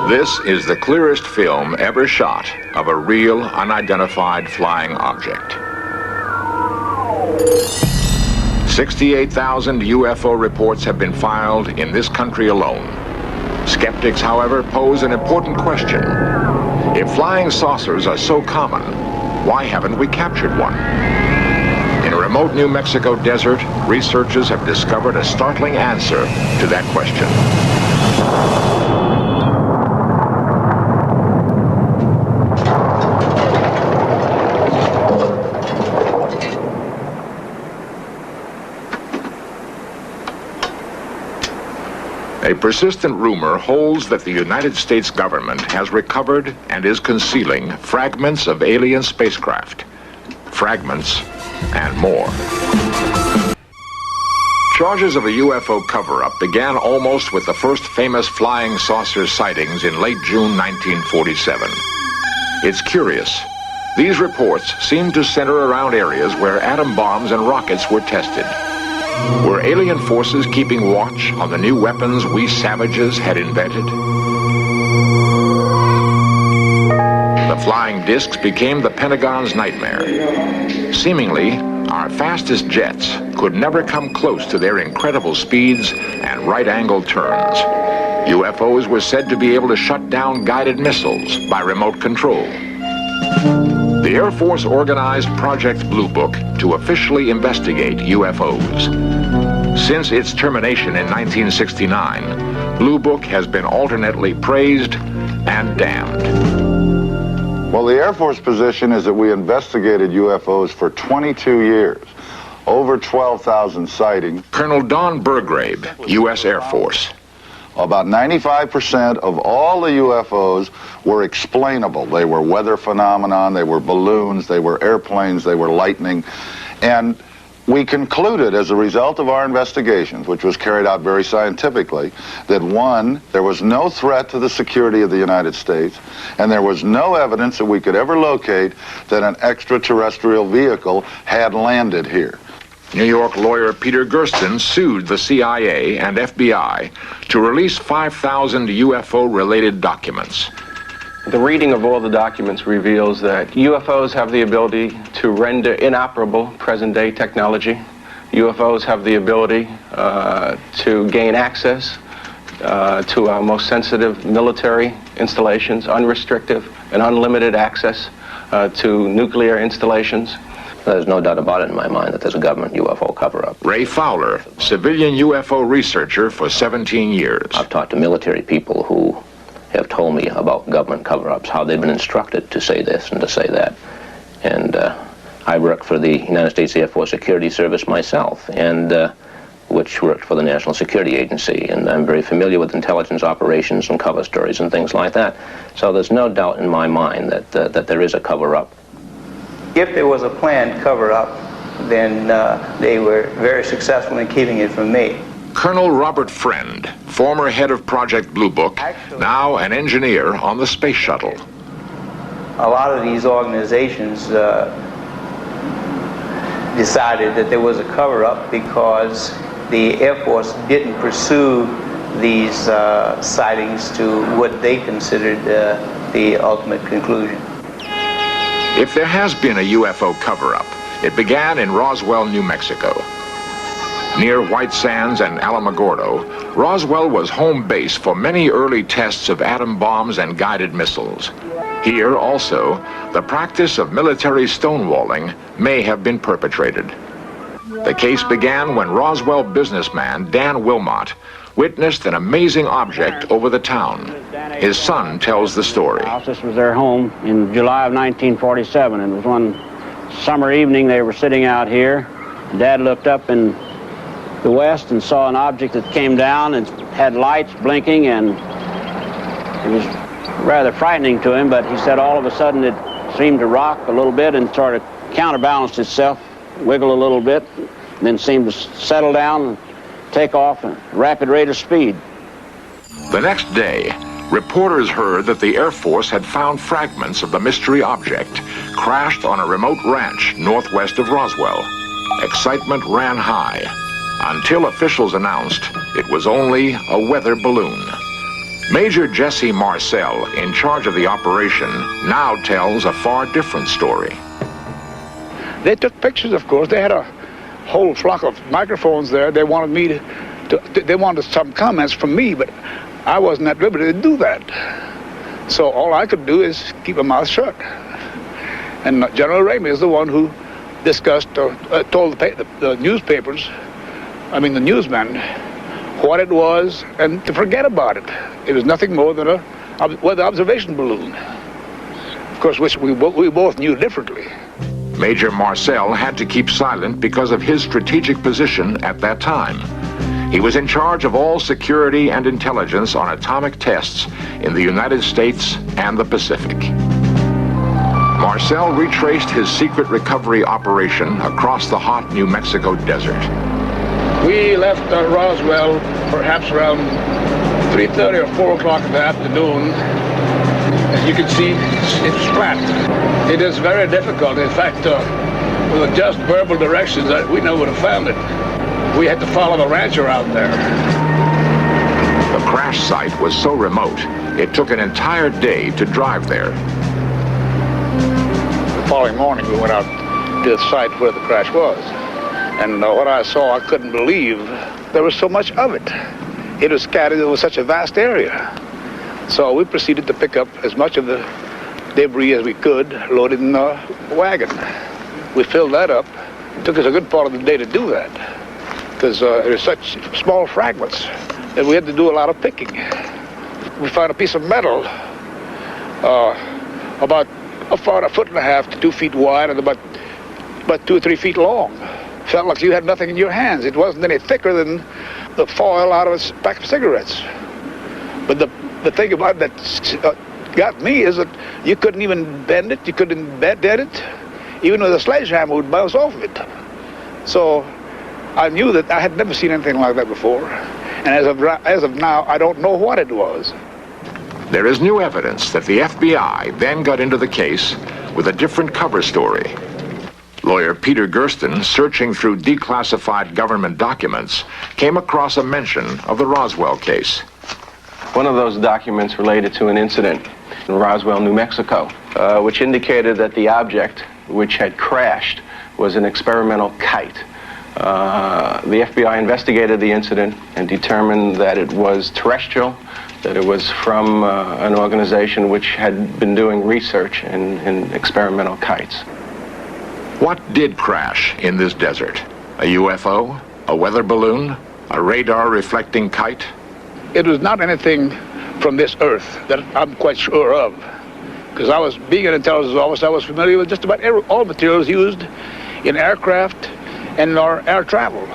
This is the clearest film ever shot of a real, unidentified flying object. 68,000 UFO reports have been filed in this country alone. Skeptics, however, pose an important question. If flying saucers are so common, why haven't we captured one? In a remote New Mexico desert, researchers have discovered a startling answer to that question. A persistent rumor holds that the United States government has recovered and is concealing fragments of alien spacecraft. Fragments and more. Charges of a UFO cover-up began almost with the first famous flying saucer sightings in late June 1947. It's curious. These reports seem to center around areas where atom bombs and rockets were tested. Were alien forces keeping watch on the new weapons we savages had invented? The flying discs became the Pentagon's nightmare. Seemingly, our fastest jets could never come close to their incredible speeds and right-angle turns. UFOs were said to be able to shut down guided missiles by remote control. The Air Force organized Project Blue Book to officially investigate UFOs. Since its termination in 1969, Blue Book has been alternately praised and damned. Well, the Air Force position is that we investigated UFOs for 22 years, over 12,000 sightings. Colonel Don Burgrave, U.S. Air Force. About 95% of all the UFOs were explainable. They were weather phenomenon, they were balloons, they were airplanes, they were lightning. And we concluded as a result of our investigations, which was carried out very scientifically, that one, there was no threat to the security of the United States, and there was no evidence that we could ever locate that an extraterrestrial vehicle had landed here. New York lawyer Peter Gersten sued the CIA and FBI to release 5,000 UFO-related documents. The reading of all the documents reveals that UFOs have the ability to render inoperable present-day technology. UFOs have the ability to gain access to our most sensitive military installations, unrestricted and unlimited access to nuclear installations. There's no doubt about it in my mind that there's a government UFO cover-up. Ray Fowler, civilian UFO researcher for 17 years. I've talked to military people who have told me about government cover-ups, how they've been instructed to say this and to say that. And I worked for the United States Air Force Security Service myself, and which worked for the National Security Agency, and I'm very familiar with intelligence operations and cover stories and things like that. So there's no doubt in my mind that that there is a cover-up. If there was a planned cover-up, then they were very successful in keeping it from me. Colonel Robert Friend, former head of Project Blue Book, now an engineer on the space shuttle. A lot of these organizations decided that there was a cover-up because the Air Force didn't pursue these sightings to what they considered the ultimate conclusion. If there has been a UFO cover-up, it began in Roswell, New Mexico. Near White Sands and Alamogordo, Roswell was home base for many early tests of atom bombs and guided missiles. Here, also, the practice of military stonewalling may have been perpetrated. The case began when Roswell businessman Dan Wilmot witnessed an amazing object over the town. His son tells the story. This was their home in July of 1947. It was one summer evening. They were sitting out here. Dad looked up in the west and saw an object that came down and had lights blinking, and it was rather frightening to him, but he said all of a sudden it seemed to rock a little bit and sort of counterbalanced itself, wiggle a little bit, and then seemed to settle down and take off at a rapid rate of speed. The next day, reporters heard that the Air Force had found fragments of the mystery object crashed on a remote ranch northwest of Roswell. Excitement ran high until officials announced it was only a weather balloon. Major Jesse Marcel, in charge of the operation, now tells a far different story. They took pictures, of course. They had a whole flock of microphones there. They wanted me they wanted some comments from me, but I wasn't at liberty to do that. So all I could do is keep my mouth shut. And General Ramey is the one who discussed, told the newspapers, the newsmen, what it was and to forget about it. It was nothing more than a weather observation balloon, of course, which we both knew differently. Major Marcel had to keep silent because of his strategic position at that time. He was in charge of all security and intelligence on atomic tests in the United States and the Pacific. Marcel retraced his secret recovery operation across the hot New Mexico desert. We left Roswell perhaps around 3:30 or 4 o'clock in the afternoon. As you can see, it's flat. It is very difficult. In fact, with just verbal directions, we never would have found it. We had to follow the ranch around there. The crash site was so remote, it took an entire day to drive there. The following morning, we went out to the site where the crash was. And what I saw, I couldn't believe there was so much of it. It was scattered over such a vast area. So we proceeded to pick up as much of the debris as we could, loaded in the wagon. We filled that up. It took us a good part of the day to do that, because there were such small fragments that we had to do a lot of picking. We found a piece of metal about a 1.5 to 2 feet wide and about 2 or 3 feet long. Felt like you had nothing in your hands. It wasn't any thicker than the foil out of a pack of cigarettes. But the thing about it that got me is that you couldn't even bend it, you couldn't dead it. Even with a sledgehammer would bounce off of it. So I knew that I had never seen anything like that before. And as of now, I don't know what it was. There is new evidence that the FBI then got into the case with a different cover story. Lawyer Peter Gersten, searching through declassified government documents, came across a mention of the Roswell case. One of those documents related to an incident in Roswell, New Mexico, which indicated that the object which had crashed was an experimental kite. The FBI investigated the incident and determined that it was terrestrial, that it was from an organization which had been doing research in experimental kites. What did crash in this desert? A UFO? A weather balloon? A radar-reflecting kite? It was not anything from this earth that I'm quite sure of, because being an intelligence officer, I was familiar with just about all materials used in aircraft and in our air travel.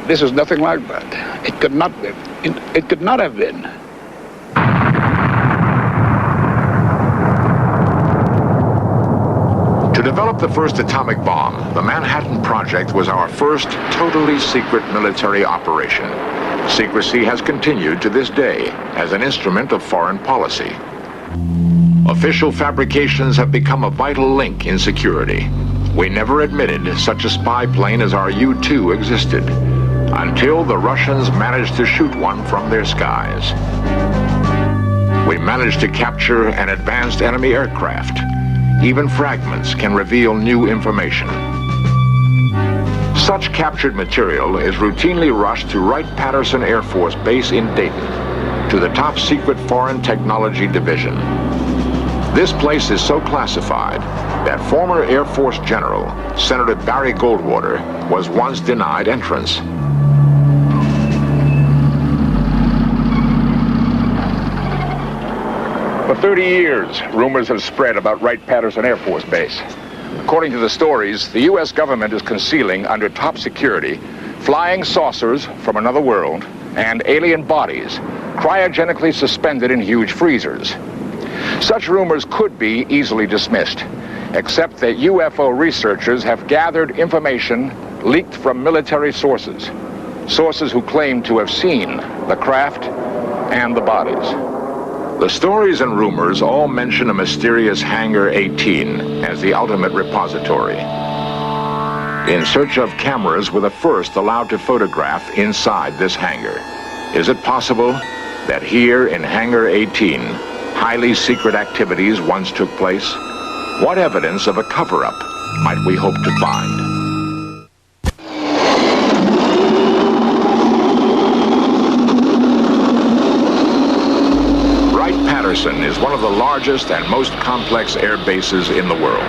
This is nothing like that. It could not be. It could not have been. To develop the first atomic bomb, the Manhattan Project was our first totally secret military operation. Secrecy has continued to this day as an instrument of foreign policy. Official fabrications have become a vital link in security. We never admitted such a spy plane as our U-2 existed, until the Russians managed to shoot one from their skies. We managed to capture an advanced enemy aircraft. Even fragments can reveal new information. Such captured material is routinely rushed to Wright-Patterson Air Force Base in Dayton, to the top secret Foreign Technology Division. This place is so classified that former Air Force General Senator Barry Goldwater was once denied entrance. For 30 years, rumors have spread about Wright-Patterson Air Force Base. According to the stories, the U.S. government is concealing under top security flying saucers from another world and alien bodies cryogenically suspended in huge freezers. Such rumors could be easily dismissed, except that UFO researchers have gathered information leaked from military sources, sources who claim to have seen the craft and the bodies. The stories and rumors all mention a mysterious Hangar 18 as the ultimate repository. In search of cameras were the first allowed to photograph inside this hangar. Is it possible that here in Hangar 18, highly secret activities once took place? What evidence of a cover-up might we hope to find? Wright-Patterson is one of the largest and most complex air bases in the world.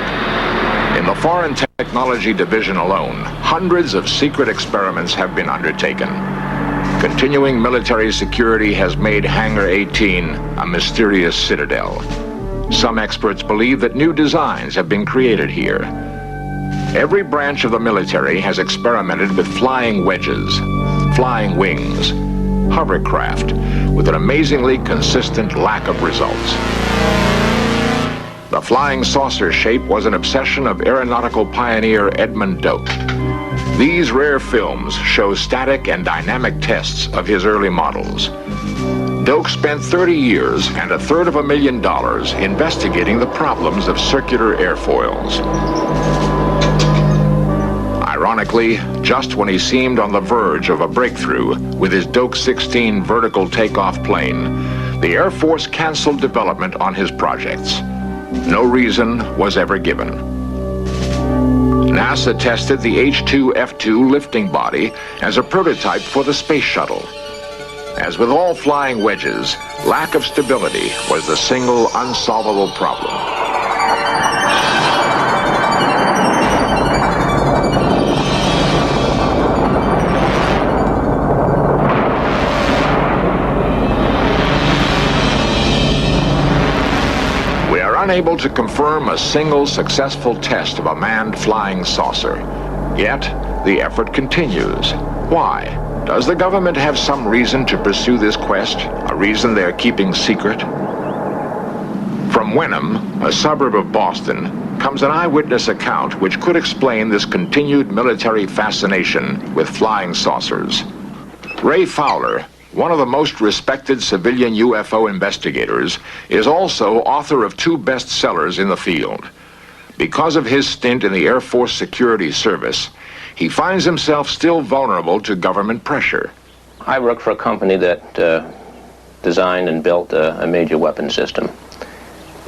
In the Foreign Technology Division alone, hundreds of secret experiments have been undertaken. Continuing military security has made Hangar 18 a mysterious citadel. Some experts believe that new designs have been created here. Every branch of the military has experimented with flying wedges, flying wings, hovercraft, with an amazingly consistent lack of results. The flying saucer shape was an obsession of aeronautical pioneer Edmund Doak. These rare films show static and dynamic tests of his early models. Doak spent 30 years and $250,000 investigating the problems of circular airfoils. Ironically, just when he seemed on the verge of a breakthrough with his Doak 16 vertical takeoff plane, the Air Force canceled development on his projects. No reason was ever given. NASA tested the H-2F2 lifting body as a prototype for the space shuttle. As with all flying wedges, lack of stability was the single unsolvable problem. Unable to confirm a single successful test of a manned flying saucer. Yet, the effort continues. Why? Does the government have some reason to pursue this quest? A reason they're keeping secret? From Wenham, a suburb of Boston, comes an eyewitness account which could explain this continued military fascination with flying saucers. Ray Fowler, one of the most respected civilian UFO investigators, is also author of 2 bestsellers in the field. Because of his stint in the Air Force Security Service, he finds himself still vulnerable to government pressure. I work for a company that designed and built a major weapon system.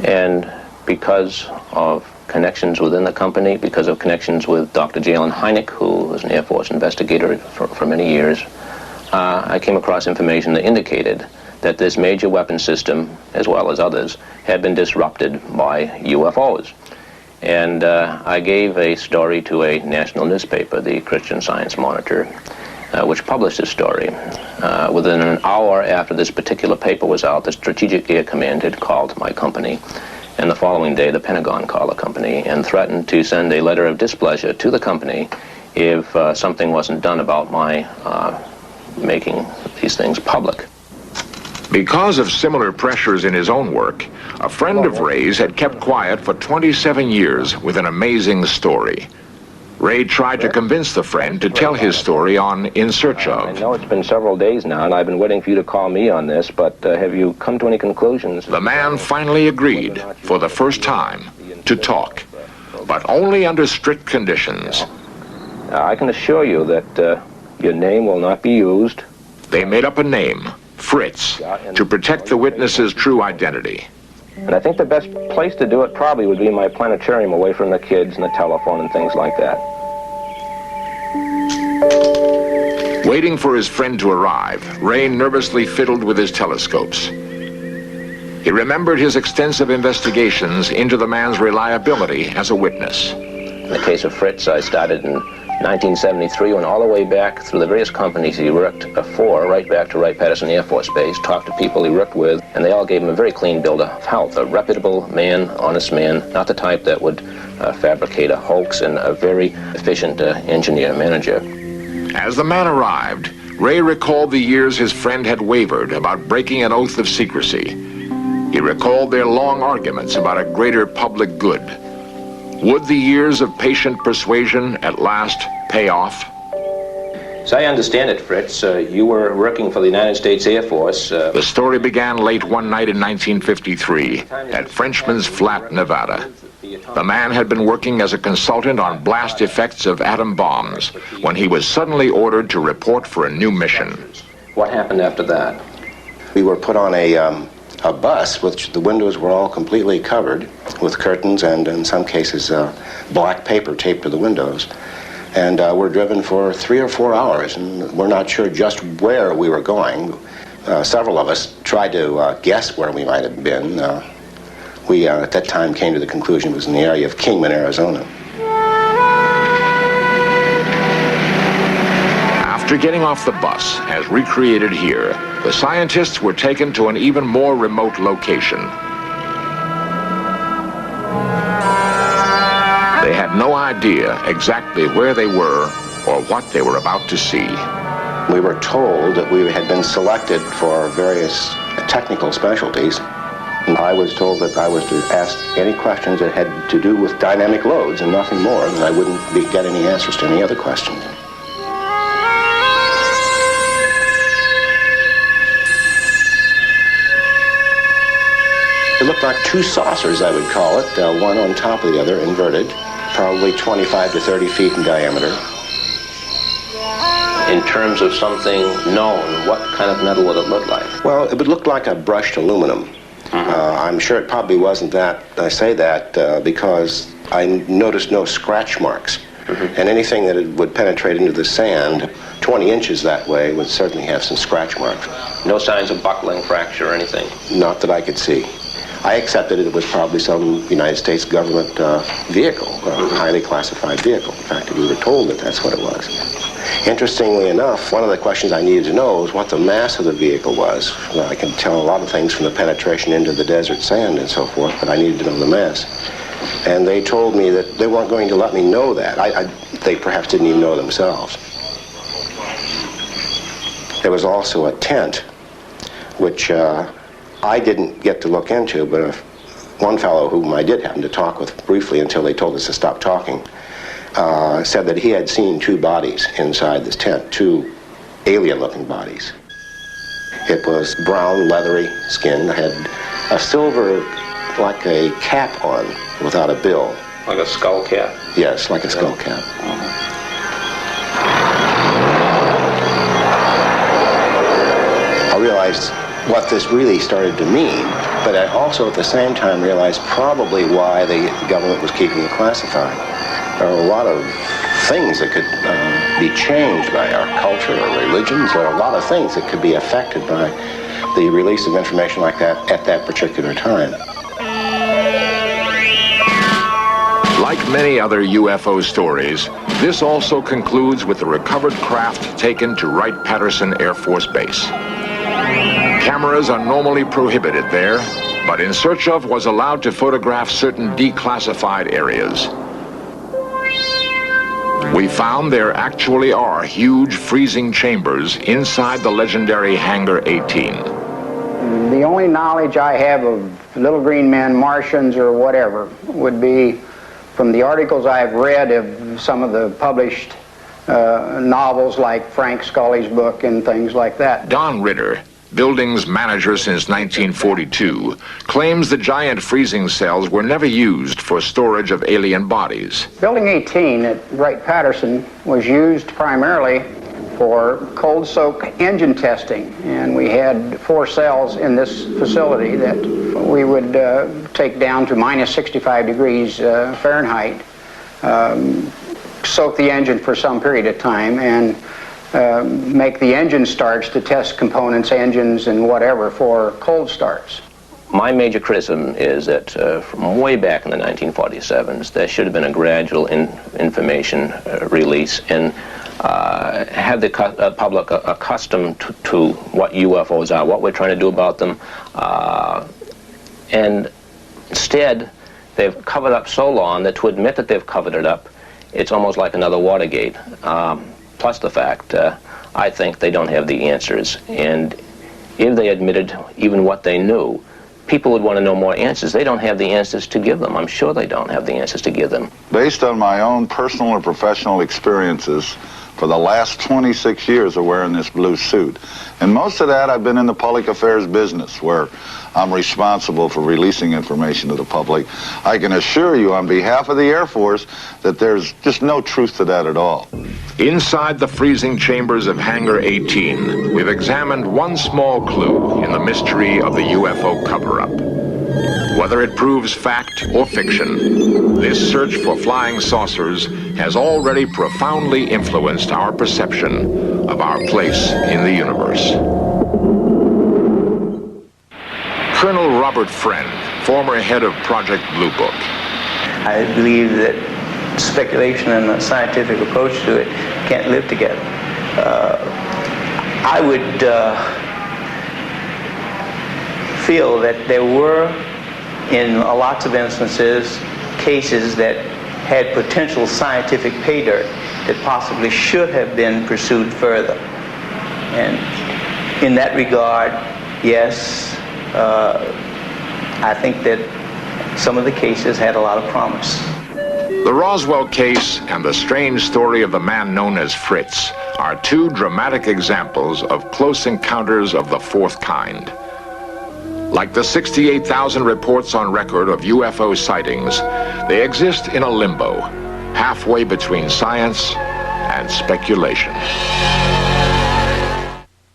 And because of connections within the company, because of connections with Dr. Jalen Hynek, who was an Air Force investigator for many years, I came across information that indicated that this major weapon system, as well as others, had been disrupted by UFOs. And I gave a story to a national newspaper, the Christian Science Monitor, which published this story. Within an hour after this particular paper was out, the Strategic Air Command had called my company. And the following day, the Pentagon called the company and threatened to send a letter of displeasure to the company if something wasn't done about my making these things public. Because of similar pressures in his own work, a friend of Ray's had kept quiet for 27 years with an amazing story. Ray tried to convince the friend to tell his story on In Search Of. I know it's been several days now, and I've been waiting for you to call me on this, but have you come to any conclusions? The man finally agreed, for the first time, to talk, but only under strict conditions. I can assure you that your name will not be used. They made up a name, Fritz, to protect the witness's true identity. And I think the best place to do it probably would be in my planetarium away from the kids and the telephone and things like that. Waiting for his friend to arrive, Ray nervously fiddled with his telescopes. He remembered his extensive investigations into the man's reliability as a witness. In the case of Fritz, I started in 1973, went all the way back through the various companies he worked for, right back to Wright-Patterson Air Force Base, talked to people he worked with, and they all gave him a very clean bill of health. A reputable man, honest man, not the type that would fabricate a hoax, and a very efficient engineer manager. As the man arrived, Ray recalled the years his friend had wavered about breaking an oath of secrecy. He recalled their long arguments about a greater public good. Would the years of patient persuasion at last pay off? As I understand it, Fritz, you were working for the United States Air Force. The story began late one night in 1953 at Frenchman's Flat, Nevada. The man had been working as a consultant on blast effects of atom bombs when he was suddenly ordered to report for a new mission. What happened after that? We were put on a bus, which the windows were all completely covered with curtains and, in some cases, black paper taped to the windows. And we're driven for 3 or 4 hours, and we're not sure just where we were going. Several of us tried to guess where we might have been. We, at that time, came to the conclusion it was in the area of Kingman, Arizona. After getting off the bus, as recreated here, the scientists were taken to an even more remote location. They had no idea exactly where they were or what they were about to see. We were told that we had been selected for various technical specialties. And I was told that I was to ask any questions that had to do with dynamic loads and nothing more, and I wouldn't get any answers to any other questions. It looked like two saucers, I would call it, one on top of the other, inverted, probably 25 to 30 feet in diameter. In terms of something known, what kind of metal would it look like? Well, it would look like a brushed aluminum. I'm sure it probably wasn't that. I say that because I noticed no scratch marks. And anything that would penetrate into the sand 20 inches that way would certainly have some scratch marks. No signs of buckling, fracture, or anything? Not that I could see. I accepted it was probably some United States government vehicle, a highly classified vehicle. In fact, we were told that that's what it was. Interestingly enough, one of the questions I needed to know was what the mass of the vehicle was. Well, I can tell a lot of things from the penetration into the desert sand and so forth, but I needed to know the mass. And they told me that they weren't going to let me know that. They perhaps didn't even know themselves. There was also a tent, which I didn't get to look into, but one fellow whom I did happen to talk with briefly until they told us to stop talking, said that he had seen two bodies inside this tent, two alien-looking bodies. It was brown, leathery skin, had a silver, like a cap on, without a bill. Like a skull cap? Yes, like a skull cap. I realized what this really started to mean, but I also at the same time realized probably why the government was keeping it classified. There are a lot of things that could be changed by our culture or religions. There are a lot of things that could be affected by the release of information like that at that particular time. Like many other UFO stories, this also concludes with the recovered craft taken to Wright-Patterson Air Force Base. Cameras are normally prohibited there, but In Search Of was allowed to photograph certain declassified areas. We found there actually are huge freezing chambers inside the legendary Hangar 18. The only knowledge I have of little green men, Martians, or whatever would be from the articles I've read of some of the published novels like Frank Scully's book and things like that. Don Ritter, building's manager since 1942, claims the giant freezing cells were never used for storage of alien bodies. Building 18 at Wright-Patterson was used primarily for cold soak engine testing, and we had 4 cells in this facility that we would take down to minus 65 degrees Fahrenheit, soak the engine for some period of time, and make the engine starts to test components, engines, and whatever for cold starts. My major criticism is that from way back in the 1947s, there should have been a gradual information release and have the public accustomed to what UFOs are, what we're trying to do about them. And instead, they've covered up so long that to admit that they've covered it up, it's almost like another Watergate. Plus the fact, I think they don't have the answers. And if they admitted even what they knew, people would want to know more answers. They don't have the answers to give them. I'm sure they don't have the answers to give them. Based on my own personal and professional experiences for the last 26 years of wearing this blue suit. And most of that I've been in the public affairs business, where I'm responsible for releasing information to the public. I can assure you on behalf of the Air Force that there's just no truth to that at all. Inside the freezing chambers of Hangar 18, we've examined one small clue in the mystery of the UFO cover-up. Whether it proves fact or fiction, this search for flying saucers has already profoundly influenced our perception of our place in the universe. Colonel Robert Friend, former head of Project Blue Book. I believe that speculation and a scientific approach to it can't live together. I would feel that there were, in lots of instances, cases that had potential scientific pay dirt that possibly should have been pursued further. And in that regard, yes, I think that some of the cases had a lot of promise. The Roswell case and the strange story of the man known as Fritz are two dramatic examples of close encounters of the fourth kind. Like the 68,000 reports on record of UFO sightings, they exist in a limbo, halfway between science and speculation.